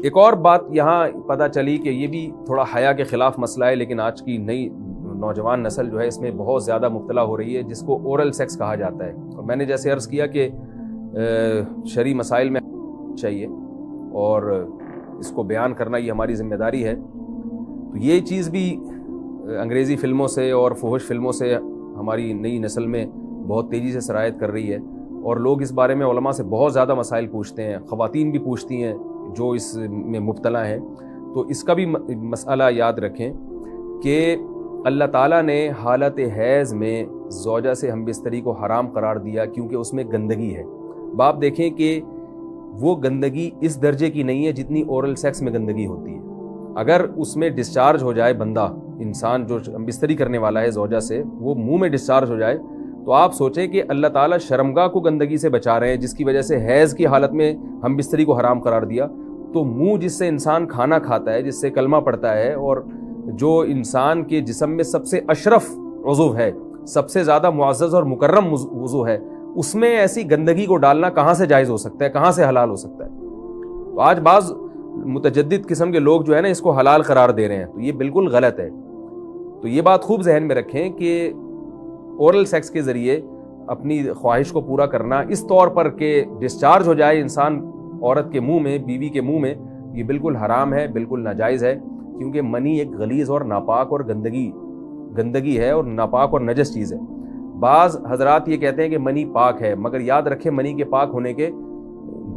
ایک اور بات یہاں پتہ چلی کہ یہ بھی تھوڑا حیا کے خلاف مسئلہ ہے، لیکن آج کی نئی نوجوان نسل جو ہے اس میں بہت زیادہ مبتلا ہو رہی ہے، جس کو اورل سیکس کہا جاتا ہے. اور میں نے جیسے عرض کیا کہ شرعی مسائل میں چاہیے اور اس کو بیان کرنا یہ ہماری ذمہ داری ہے. تو یہ چیز بھی انگریزی فلموں سے اور فحش فلموں سے ہماری نئی نسل میں بہت تیزی سے سرایت کر رہی ہے، اور لوگ اس بارے میں علماء سے بہت زیادہ مسائل پوچھتے ہیں، خواتین بھی پوچھتی ہیں جو اس میں مبتلا ہیں. تو اس کا بھی مسئلہ یاد رکھیں کہ اللہ تعالیٰ نے حالت حیض میں زوجہ سے ہم بستری کو حرام قرار دیا کیونکہ اس میں گندگی ہے. باپ دیکھیں کہ وہ گندگی اس درجے کی نہیں ہے جتنی اورل سیکس میں گندگی ہوتی ہے. اگر اس میں ڈسچارج ہو جائے بندہ، انسان جو ہم بستری کرنے والا ہے زوجہ سے، وہ منہ میں ڈسچارج ہو جائے تو آپ سوچیں کہ اللہ تعالیٰ شرمگاہ کو گندگی سے بچا رہے ہیں، جس کی وجہ سے حیض کی حالت میں ہم بستری کو حرام قرار دیا. تو منہ جس سے انسان کھانا کھاتا ہے، جس سے کلمہ پڑھتا ہے، اور جو انسان کے جسم میں سب سے اشرف عضو ہے، سب سے زیادہ معزز اور مکرم عضو ہے، اس میں ایسی گندگی کو ڈالنا کہاں سے جائز ہو سکتا ہے، کہاں سے حلال ہو سکتا ہے؟ تو آج بعض متجدد قسم کے لوگ جو ہے نا اس کو حلال قرار دے رہے ہیں، تو یہ بالکل غلط ہے. تو یہ بات خوب ذہن میں رکھیں کہ اورل سیکس کے ذریعے اپنی خواہش کو پورا کرنا اس طور پر کہ ڈسچارج ہو جائے انسان عورت کے منہ میں، بیوی کے منہ میں، یہ بالکل حرام ہے، بالکل ناجائز ہے. کیونکہ منی ایک غلیظ اور ناپاک اور گندگی ہے اور ناپاک اور نجس چیز ہے. بعض حضرات یہ کہتے ہیں کہ منی پاک ہے، مگر یاد رکھیں منی کے پاک ہونے کے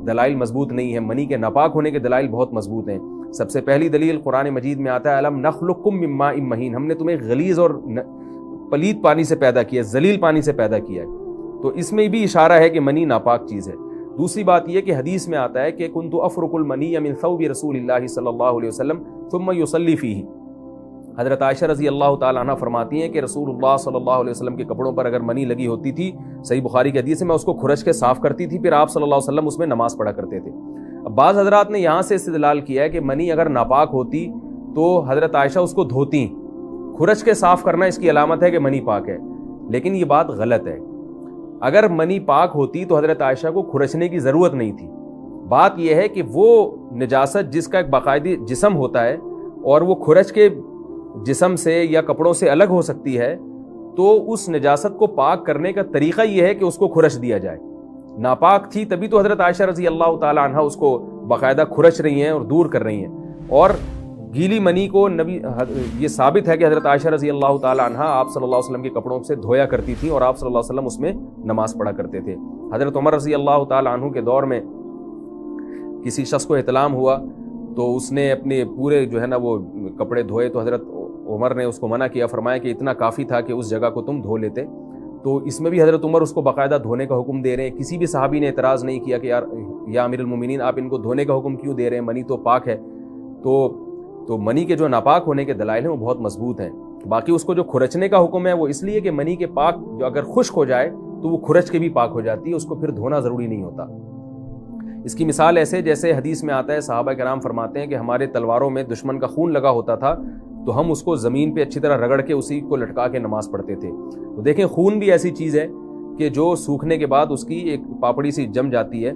دلائل مضبوط نہیں ہیں، منی کے ناپاک ہونے کے دلائل بہت مضبوط ہیں. سب سے پہلی دلیل قرآن مجید میں آتا ہے الم نخلقکم من ماء مہین، ہم نے تمہیں غلیظ اور پلید پانی سے پیدا کیا، ذلیل پانی سے پیدا کیا ہے. تو اس میں بھی اشارہ ہے کہ منی ناپاک چیز ہے. دوسری بات یہ کہ حدیث میں آتا ہے کہ کنت افرق المنی من ثوب رسول اللہ صلی اللہ علیہ وسلم ثم یصلی فیہ. حضرت عائشہ رضی اللہ تعالیٰ عنہ فرماتی ہیں کہ رسول اللہ صلی اللہ علیہ وسلم کے کپڑوں پر اگر منی لگی ہوتی تھی، صحیح بخاری کی حدیث ہے، میں اس کو کھرچ کے صاف کرتی تھی، پھر آپ صلی اللہ علیہ وسلم اس میں نماز پڑھا کرتے تھے. اب بعض حضرات نے یہاں سے استدلال کیا ہے کہ منی اگر ناپاک ہوتی تو حضرت عائشہ اس کو دھوتی، کھرچ کے صاف کرنا اس کی علامت ہے کہ منی پاک ہے. لیکن یہ بات غلط ہے. اگر منی پاک ہوتی تو حضرت عائشہ کو کھرچنے کی ضرورت نہیں تھی. بات یہ ہے کہ وہ نجاست جس کا ایک باقاعدی جسم ہوتا ہے اور وہ کھرچ کے جسم سے یا کپڑوں سے الگ ہو سکتی ہے، تو اس نجاست کو پاک کرنے کا طریقہ یہ ہے کہ اس کو کھرچ دیا جائے. ناپاک تھی تبھی تو حضرت عائشہ رضی اللہ تعالی عنہ اس کو باقاعدہ کھرچ رہی ہیں اور دور کر رہی ہیں. اور گیلی منی کو یہ ثابت ہے کہ حضرت عائشہ رضی اللہ تعالی عنہ آپ صلی اللہ علیہ وسلم کے کپڑوں سے دھویا کرتی تھی اور آپ صلی اللہ علیہ وسلم اس میں نماز پڑھا کرتے تھے. حضرت عمر رضی اللہ تعالی عنہ کے دور میں کسی شخص کو احتلام ہوا تو اس نے اپنے پورے جو ہے نا وہ کپڑے دھوئے، تو حضرت عمر نے اس کو منع کیا، فرمایا کہ اتنا کافی تھا کہ اس جگہ کو تم دھو لیتے. تو اس میں بھی حضرت عمر اس کو باقاعدہ دھونے کا حکم دے رہے ہیں. کسی بھی صحابی نے اعتراض نہیں کیا کہ یا امیر المومنین آپ ان کو دھونے کا حکم کیوں دے رہے ہیں، منی تو پاک ہے. تو منی کے جو ناپاک ہونے کے دلائل ہیں وہ بہت مضبوط ہیں. باقی اس کو جو کھرچنے کا حکم ہے وہ اس لیے کہ منی کے پاک جو اگر خشک ہو جائے تو وہ کھرچ کے بھی پاک ہو جاتی ہے، اس کو پھر دھونا ضروری نہیں ہوتا. اس کی مثال ایسے جیسے حدیث میں آتا ہے، صحابہ کرام فرماتے ہیں کہ ہمارے تلواروں میں دشمن کا خون لگا ہوتا تھا تو ہم اس کو زمین پہ اچھی طرح رگڑ کے اسی کو لٹکا کے نماز پڑھتے تھے. تو دیکھیں خون بھی ایسی چیز ہے کہ جو سوکھنے کے بعد اس کی ایک پاپڑی سی جم جاتی ہے.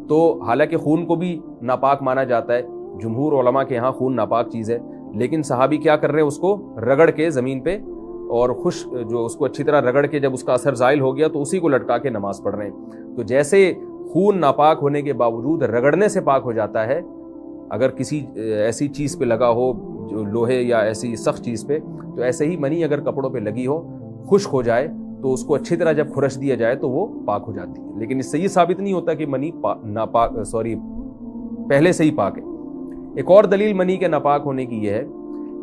تو حالانکہ خون کو بھی ناپاک مانا جاتا ہے، جمہور علماء کے ہاں خون ناپاک چیز ہے، لیکن صحابی کیا کر رہے ہیں، اس کو رگڑ کے زمین پہ اور جو اس کو اچھی طرح رگڑ کے جب اس کا اثر زائل ہو گیا تو اسی کو لٹکا کے نماز پڑھ رہے ہیں. تو جیسے خون ناپاک ہونے کے باوجود رگڑنے سے پاک ہو جاتا ہے، اگر کسی ایسی چیز پہ لگا ہو جو لوہے یا ایسی سخت چیز پہ، تو ایسے ہی منی اگر کپڑوں پہ لگی ہو، خشک ہو جائے تو اس کو اچھی طرح جب کھرچ دیا جائے تو وہ پاک ہو جاتی ہے. لیکن اس سے یہ ثابت نہیں ہوتا کہ منی پہلے سے ہی پاک ہے. ایک اور دلیل منی کے ناپاک ہونے کی یہ ہے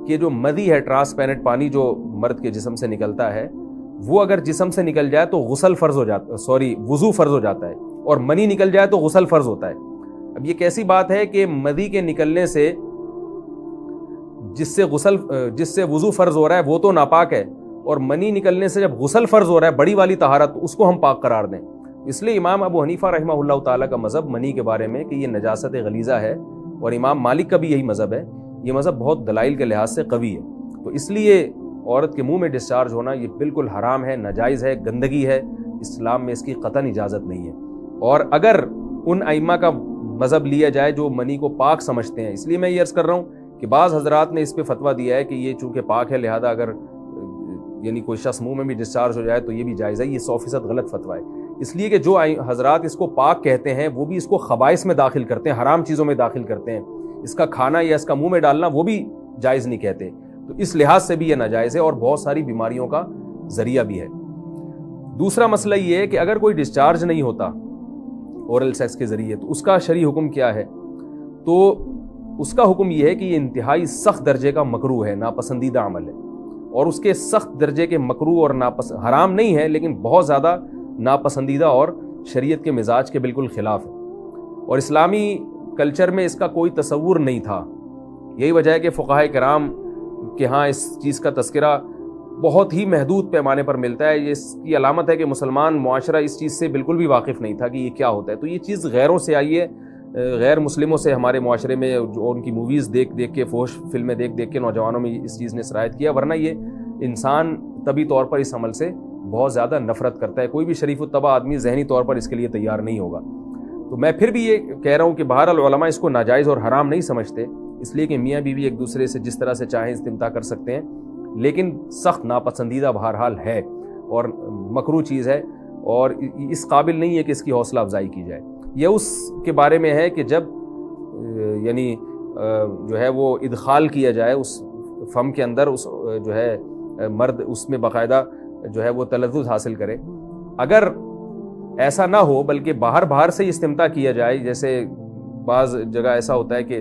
کہ جو مدی ہے، ٹرانسپیرنٹ پانی جو مرد کے جسم سے نکلتا ہے، وہ اگر جسم سے نکل جائے تو وضو فرض ہو جاتا ہے، اور منی نکل جائے تو غسل فرض ہوتا ہے. اب یہ کیسی بات ہے کہ مدی کے نکلنے سے جس سے وضو فرض ہو رہا ہے وہ تو ناپاک ہے، اور منی نکلنے سے جب غسل فرض ہو رہا ہے بڑی والی طہارت، اس کو ہم پاک قرار دیں. اس لیے امام ابو حنیفہ رحمہ اللہ تعالیٰ کا مذہب منی کے بارے میں کہ یہ نجاست غلیظہ ہے، اور امام مالک کا بھی یہی مذہب ہے. یہ مذہب بہت دلائل کے لحاظ سے قوی ہے. تو اس لیے عورت کے منہ میں ڈسچارج ہونا یہ بالکل حرام ہے، ناجائز ہے، گندگی ہے. اسلام میں اس کی قطعاً اجازت نہیں ہے. اور اگر ان ائمہ کا مذہب لیا جائے جو منی کو پاک سمجھتے ہیں. اس لیے میں یہ عرض کر رہا ہوں کہ بعض حضرات نے اس پہ فتویٰ دیا ہے کہ یہ چونکہ پاک ہے لہذا اگر یعنی کوئی شخص منہ میں بھی ڈسچارج ہو جائے تو یہ بھی جائز ہے. یہ 100% غلط فتویٰ ہے. اس لیے کہ جو حضرات اس کو پاک کہتے ہیں وہ بھی اس کو خبائث میں داخل کرتے ہیں, حرام چیزوں میں داخل کرتے ہیں. اس کا کھانا یا اس کا منہ میں ڈالنا وہ بھی جائز نہیں کہتے. تو اس لحاظ سے بھی یہ ناجائز ہے اور بہت ساری بیماریوں کا ذریعہ بھی ہے. دوسرا مسئلہ یہ ہے کہ اگر کوئی ڈسچارج نہیں ہوتا اورل سیکس کے ذریعے تو اس کا شرعی حکم کیا ہے؟ تو اس کا حکم یہ ہے کہ یہ انتہائی سخت درجے کا مکروہ ہے, ناپسندیدہ عمل ہے. اور اس کے سخت درجے کے مکروہ اور حرام نہیں ہے لیکن بہت زیادہ ناپسندیدہ اور شریعت کے مزاج کے بالکل خلاف ہے. اور اسلامی کلچر میں اس کا کوئی تصور نہیں تھا. یہی وجہ ہے کہ فقہائے کرام کے ہاں اس چیز کا تذکرہ بہت ہی محدود پیمانے پر ملتا ہے. یہ اس کی علامت ہے کہ مسلمان معاشرہ اس چیز سے بالکل بھی واقف نہیں تھا کہ یہ کیا ہوتا ہے. تو یہ چیز غیروں سے آئی ہے, غیر مسلموں سے ہمارے معاشرے میں جو ان کی موویز دیکھ دیکھ کے, فحش فلمیں دیکھ دیکھ کے نوجوانوں میں اس چیز نے سرایت کیا. ورنہ یہ انسان طبی طور پر اس عمل سے بہت زیادہ نفرت کرتا ہے. کوئی بھی شریف الطبع آدمی ذہنی طور پر اس کے لیے تیار نہیں ہوگا. تو میں پھر بھی یہ کہہ رہا ہوں کہ بہرحال علماء اس کو ناجائز اور حرام نہیں سمجھتے, اس لیے کہ میاں بیوی ایک دوسرے سے جس طرح سے چاہیں استمتاع کر سکتے ہیں, لیکن سخت ناپسندیدہ بہرحال ہے اور مکروہ چیز ہے اور اس قابل نہیں ہے کہ اس کی حوصلہ افزائی کی جائے. یہ اس کے بارے میں ہے کہ جب یعنی جو ہے وہ ادخال کیا جائے اس فم کے اندر, اس جو ہے مرد اس میں باقاعدہ جو ہے وہ تلذذ حاصل کرے. اگر ایسا نہ ہو بلکہ باہر سے استمتاع کیا جائے, جیسے بعض جگہ ایسا ہوتا ہے کہ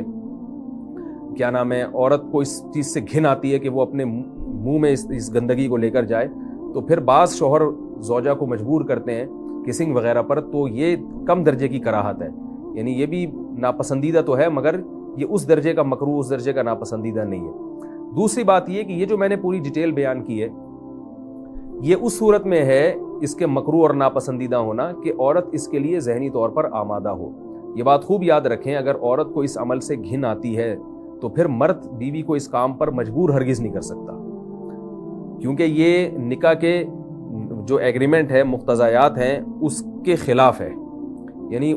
کیا نام ہے عورت کو اس چیز سے گھن آتی ہے کہ وہ اپنے منہ میں اس گندگی کو لے کر جائے, تو پھر بعض شوہر زوجہ کو مجبور کرتے ہیں کسنگ وغیرہ پر, تو یہ کم درجے کی کراہت ہے. یعنی یہ بھی ناپسندیدہ تو ہے مگر یہ اس درجے کا مکروہ, اس درجے کا ناپسندیدہ نہیں ہے. دوسری بات یہ کہ یہ جو میں نے پوری ڈیٹیل بیان کی ہے یہ اس صورت میں ہے اس کے مکروہ اور ناپسندیدہ ہونا کہ عورت اس کے لیے ذہنی طور پر آمادہ ہو. یہ بات خوب یاد رکھیں, اگر عورت کو اس عمل سے گھن آتی ہے تو پھر مرد بیوی کو اس کام پر مجبور ہرگز نہیں کر سکتا, کیونکہ یہ نکاح کے جو ایگریمنٹ ہے, مقتضیات ہیں, اس کے خلاف ہے. یعنی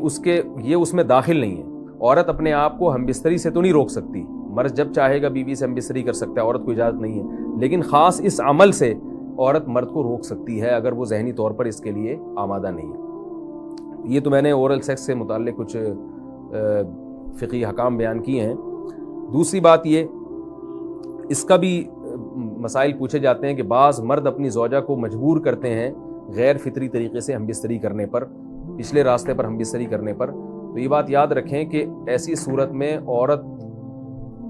یہ اس میں داخل نہیں ہے. عورت اپنے آپ کو ہم بستری سے تو نہیں روک سکتی, مرد جب چاہے گا بیوی سے ہم بستری کر سکتا ہے, عورت کو اجازت نہیں ہے. لیکن خاص اس عمل سے عورت مرد کو روک سکتی ہے اگر وہ ذہنی طور پر اس کے لیے آمادہ نہیں ہے. یہ تو میں نے اورل سیکس سے متعلق کچھ فقہی احکام بیان کیے ہیں. دوسری بات یہ, اس کا بھی مسائل پوچھے جاتے ہیں کہ بعض مرد اپنی زوجہ کو مجبور کرتے ہیں غیر فطری طریقے سے ہم بستری کرنے پر, پچھلے راستے پر ہم بستری کرنے پر. تو یہ بات یاد رکھیں کہ ایسی صورت میں عورت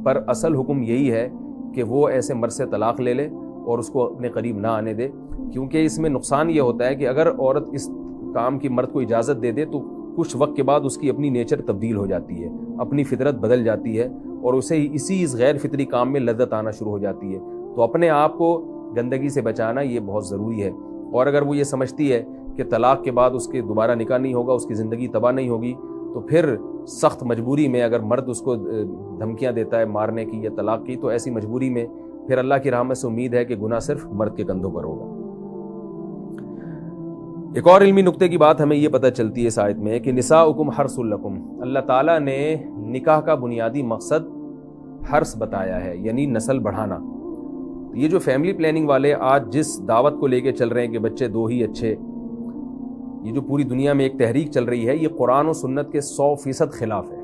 پر اصل حکم یہی ہے کہ وہ ایسے مرد سے طلاق لے لے اور اس کو اپنے قریب نہ آنے دے, کیونکہ اس میں نقصان یہ ہوتا ہے کہ اگر عورت اس کام کی مرد کو اجازت دے دے تو کچھ وقت کے بعد اس کی اپنی نیچر تبدیل ہو جاتی ہے, اپنی فطرت بدل جاتی ہے اور اسے اسی اس غیر فطری کام میں لذت آنا شروع ہو جاتی ہے. تو اپنے آپ کو گندگی سے بچانا یہ بہت ضروری ہے. اور اگر وہ یہ سمجھتی ہے کہ طلاق کے بعد اس کے دوبارہ نکاح نہیں ہوگا, اس کی زندگی تباہ نہیں ہوگی, تو پھر سخت مجبوری میں اگر مرد اس کو دھمکیاں دیتا ہے مارنے کی یا طلاق کی, تو ایسی مجبوری میں پھر اللہ کی رحمت سے امید ہے کہ گناہ صرف مرد کے کندھوں پر ہوگا. ایک اور علمی نقطے کی بات ہمیں یہ پتہ چلتی ہے اس آیت میں کہ نساؤکم حرث لکم, اللہ تعالیٰ نے نکاح کا بنیادی مقصد حرث بتایا ہے, یعنی نسل بڑھانا. یہ جو فیملی پلاننگ والے آج جس دعوت کو لے کے چل رہے ہیں کہ بچے 2 ہی اچھے, یہ جو پوری دنیا میں ایک تحریک چل رہی ہے, یہ قرآن و سنت کے 100% خلاف ہے.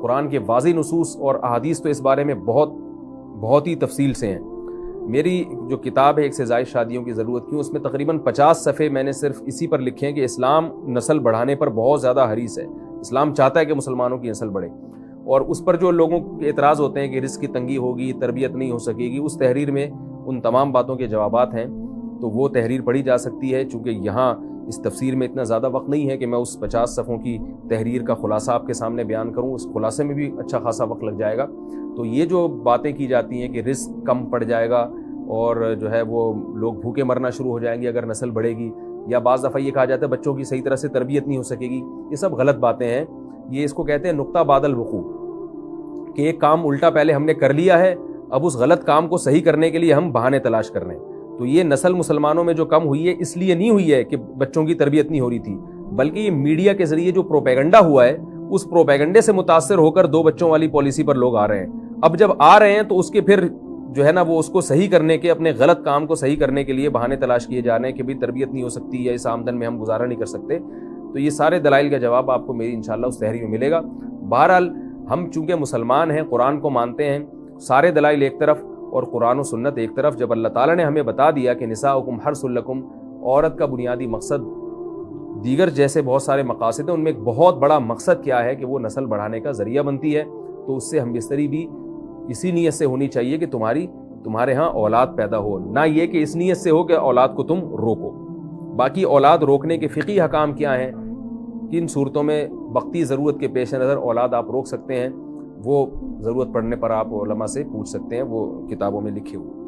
قرآن کے واضح نصوص اور احادیث تو اس بارے میں بہت ہی تفصیل سے ہیں. میری جو کتاب ہے ایک سے زائد شادیوں کی ضرورت کیوں, اس میں تقریباً 50 صفحے میں نے صرف اسی پر لکھے ہیں کہ اسلام نسل بڑھانے پر بہت زیادہ حریص ہے. اسلام چاہتا ہے کہ مسلمانوں کی نسل بڑھے, اور اس پر جو لوگوں کے اعتراض ہوتے ہیں کہ رزق کی تنگی ہوگی, تربیت نہیں ہو سکے گی, اس تحریر میں ان تمام باتوں کے جوابات ہیں. تو وہ تحریر پڑھی جا سکتی ہے, چونکہ یہاں اس تفسیر میں اتنا زیادہ وقت نہیں ہے کہ میں اس 50 صفحوں کی تحریر کا خلاصہ آپ کے سامنے بیان کروں. اس خلاصے میں بھی اچھا خاصا وقت لگ جائے گا. تو یہ جو باتیں کی جاتی ہیں کہ رزق کم پڑ جائے گا اور جو ہے وہ لوگ بھوکے مرنا شروع ہو جائیں گے اگر نسل بڑھے گی, یا بعض دفعہ یہ کہا جاتا ہے بچوں کی صحیح طرح سے تربیت نہیں ہو سکے گی, یہ سب غلط باتیں ہیں. یہ اس کو کہتے ہیں نقطہ بعد الوقوع, کہ ایک کام الٹا پہلے ہم نے کر لیا ہے, اب اس غلط کام کو صحیح کرنے کے لیے ہم بہانے تلاش کر رہے ہیں. تو یہ نسل مسلمانوں میں جو کم ہوئی ہے اس لیے نہیں ہوئی ہے کہ بچوں کی تربیت نہیں ہو رہی تھی, بلکہ یہ میڈیا کے ذریعے جو پروپیگنڈا ہوا ہے اس پروپیگنڈے سے متاثر ہو کر 2 بچوں والی پالیسی پر لوگ آ رہے ہیں۔ اب جب آ رہے ہیں تو اس کے پھر جو ہے نا وہ اس کو صحیح کرنے کے، اپنے غلط کام کو صحیح کرنے کے لیے بہانے تلاش کیے جا رہے ہیں کہ بھی تربیت نہیں ہو سکتی یا اس آمدن میں ہم گزارا نہیں کر سکتے۔ تو یہ سارے دلائل کا جواب آپ کو میری انشاءاللہ اس تحریر میں ملے گا۔ بہرحال ہم چونکہ مسلمان ہیں، قرآن کو مانتے ہیں، سارے دلائل ایک طرف اور قرآن و سنت ایک طرف، جب اللہ تعالیٰ نے ہمیں بتا دیا کہ نساؤکم حرث لکم، عورت کا بنیادی مقصد دیگر جیسے بہت سارے مقاصد ہیں، ان میں ایک بہت بڑا مقصد کیا ہے کہ وہ نسل بڑھانے کا ذریعہ بنتی ہے، تو اس سے ہم بستری بھی اسی نیت سے ہونی چاہیے کہ تمہارے ہاں اولاد پیدا ہو، نہ یہ کہ اس نیت سے ہو کہ اولاد کو تم روکو۔ باقی اولاد روکنے کے فقہی حکام کیا ہیں، کن صورتوں میں وقتی ضرورت کے پیش نظر اولاد آپ روک سکتے ہیں، وہ ضرورت پڑنے پر آپ علماء سے پوچھ سکتے ہیں، وہ کتابوں میں لکھے ہوئے۔